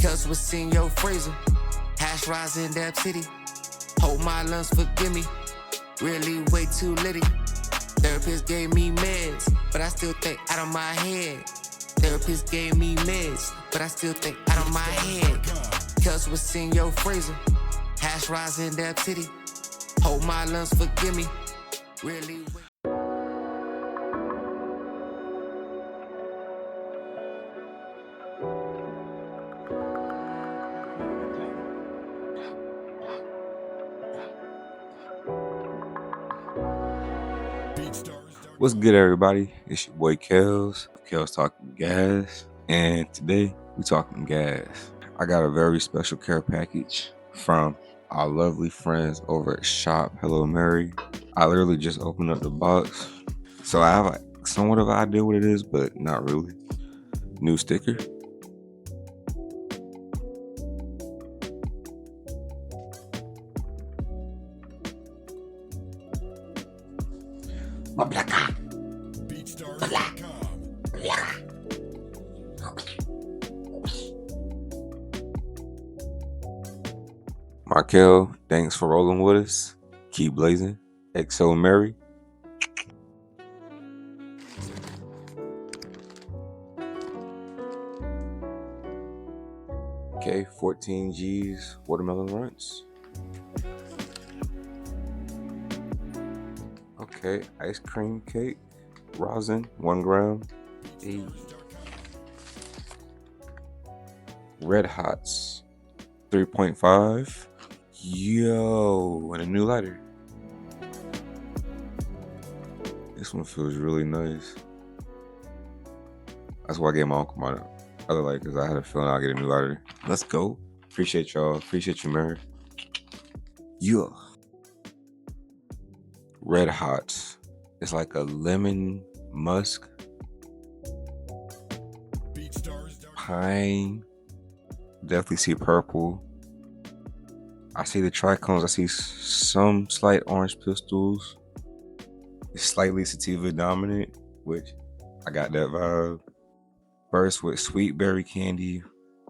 Cause what's in your freezer? Hash Rosin, Dab City. Hope my lungs forgive me. Really way too litty. Therapist gave me meds, but I still think out of my head. Therapist gave me meds, but I still think out of my head. Cause what's in your freezer? Hash Rosin, Dab City. Hope my lungs forgive me. Really way. What's good, everybody? It's your boy KailezTalkinGas, and today we talking gas. I got a very special care package from our lovely friends over at Shop Hello Mary. I literally just opened up the box, so I have somewhat of an idea what it is, but not really. New sticker. Markel, thanks for rolling with us. Keep blazing. XO Mary. Okay, 14 G's Watermelon Runtz. Okay, ice cream cake. Rosin, 1 gram. Red Hotz, 3.5. Yo, and a new lighter. This one feels really nice. That's why I gave my uncle my other lighter, because I had a feeling I'll get a new lighter. Let's go. Appreciate y'all. Appreciate you, Mary. Yeah. Red Hotz. It's like a lemon musk. Pine. Definitely see purple. I see the trichomes. I see some slight orange pistils. It's slightly sativa dominant, which I got that vibe. Burst with sweet berry candy,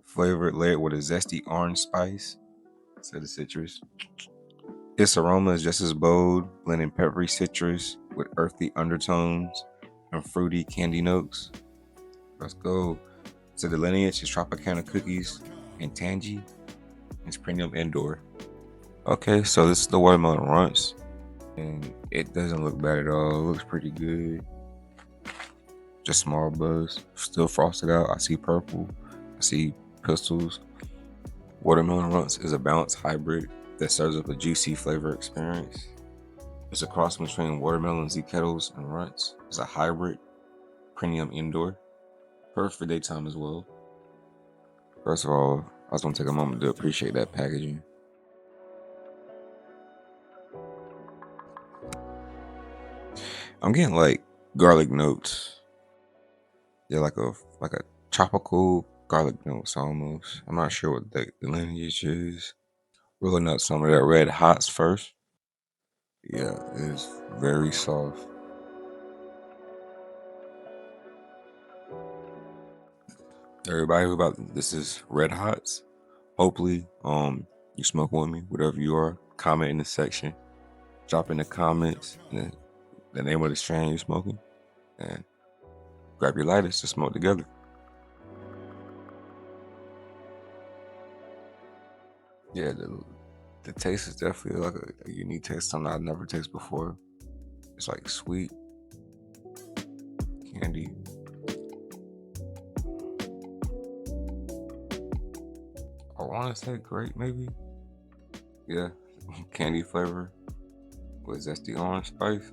flavored layered with a zesty orange spice instead of citrus. Its aroma is just as bold, blending peppery citrus with earthy undertones and fruity candy notes. Let's go. So the lineage is Tropicana cookies and tangy. It's premium indoor. Okay, so this is the Watermelon Runtz, and it doesn't look bad at all. It looks pretty good. Just small buzz, still frosted out. I see purple, I see pistils. Watermelon Runtz is a balanced hybrid that serves up a juicy flavor experience. It's a cross between watermelon, Z-Kettles, and Runtz. It's a hybrid, premium indoor, perfect for daytime as well. First of all, I just want to take a moment to appreciate that packaging. I'm getting like garlic notes. Yeah, like a tropical garlic notes almost. I'm not sure what the lineage is. Rolling out some of that Red Hotz first. Yeah, it's very soft. Everybody, this is Red Hotz. Hopefully, you smoke with me, whatever you are. Comment in the section. Drop in the comments the name of the strain you're smoking, and grab your lighters to smoke together. Yeah, the taste is definitely like a unique taste, something I've never tasted before. It's like sweet candy. I want to say grape, maybe. Yeah, candy flavor with zesty orange spice.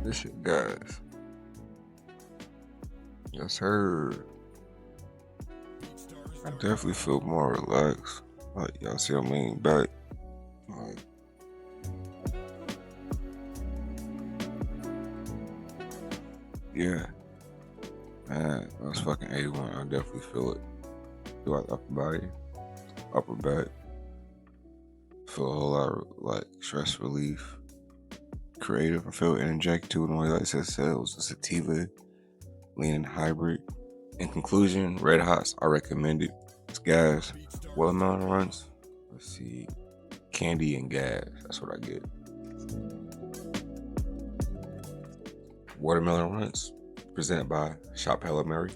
This shit, guys. Yes, sir. I definitely feel more relaxed. Like, y'all see I'm leaning back. Like, Yeah, man, that's fucking A1. I definitely feel it. Feel like upper body, upper back. Feel a whole lot of like stress relief, creative. I feel energetic too. In the way, like I said, it was a sativa leaning hybrid. In conclusion, Red Hotz, I recommend it. It's gas. Watermelon Runtz. Let's see, candy and gas. That's what I get. Watermelon Runtz, presented by Shop Hella Mary.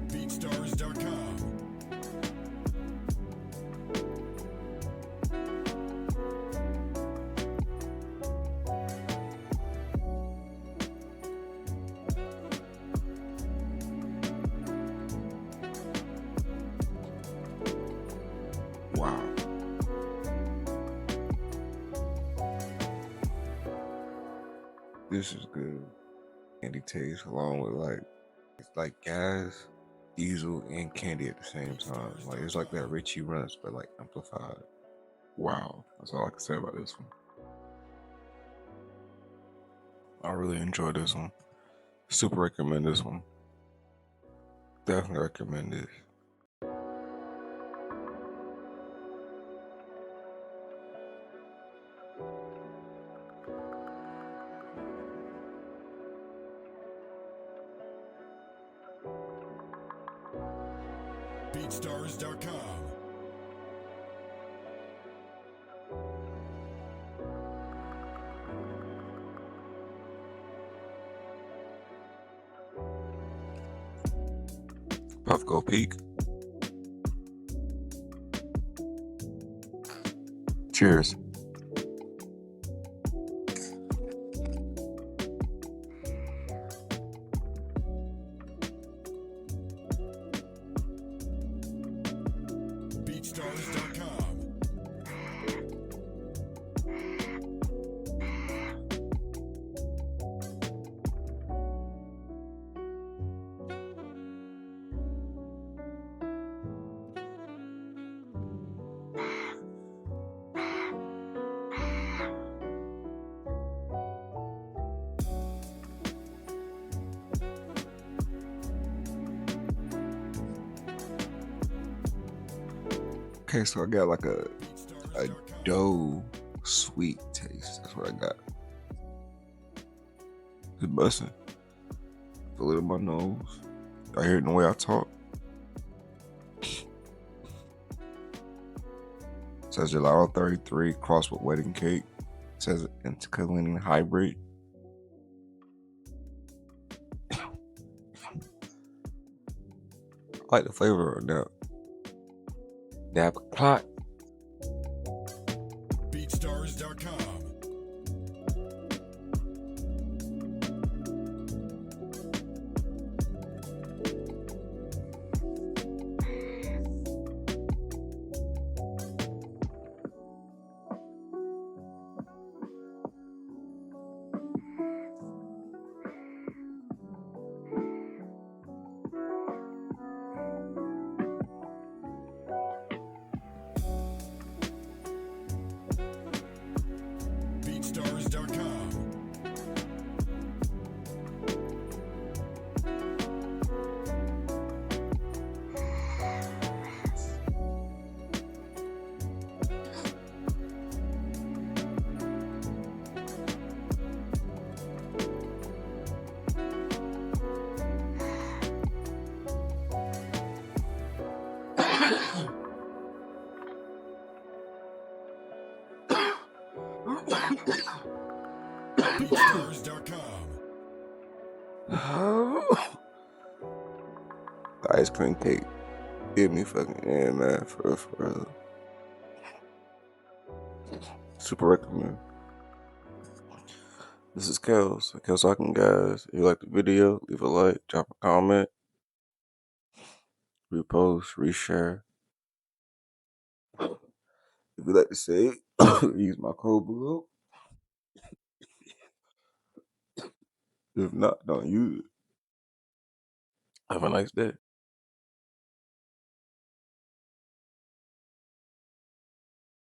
BeatStars.com. Wow. This is good. Candy taste along with like, it's like gas, diesel, and candy at the same time. Like it's like that Richie Runs, but like amplified. Wow. That's all I can say about this one. I really enjoyed this one. Super recommend this one. Definitely recommend this. BeatStars.com. Puff Go Peak. Cheers. BeatStars.com. Okay, so I got like a BeatStars.com. dough sweet taste. That's what I got. It's busting. Feel it in my nose. I hear it in the way I talk. It says gelato 33 crossed with wedding cake. It says intercalating hybrid. I like the flavor of that. Dab clot. BeatStars.com. BeatStars.com. BeatStars.com. The ice cream cake. Give me fucking yeah, man. For real, for real. Super recommend. This is KailezTalkinGas. If you like the video, leave a like, drop a comment, repost, reshare. If you like to say it, use my code below. If not, don't use it. Have a nice day.